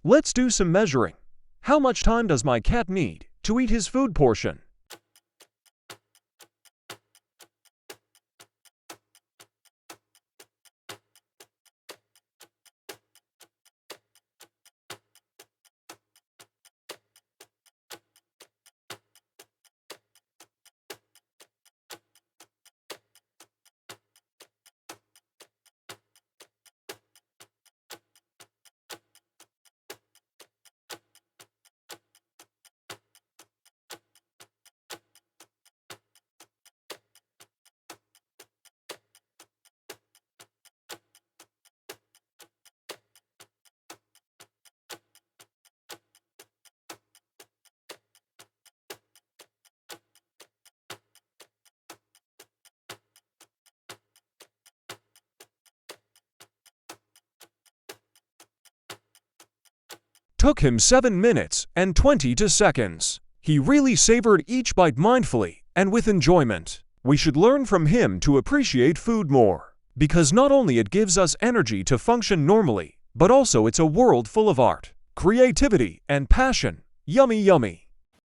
Let's do some measuring. How much time does my cat need to eat his food portion? Took him 7 minutes and 22 seconds. He really savored each bite mindfully and with enjoyment. We should learn from him to appreciate food more, because not only it gives us energy to function normally, but also it's a world full of art, creativity, and passion. Yummy, yummy.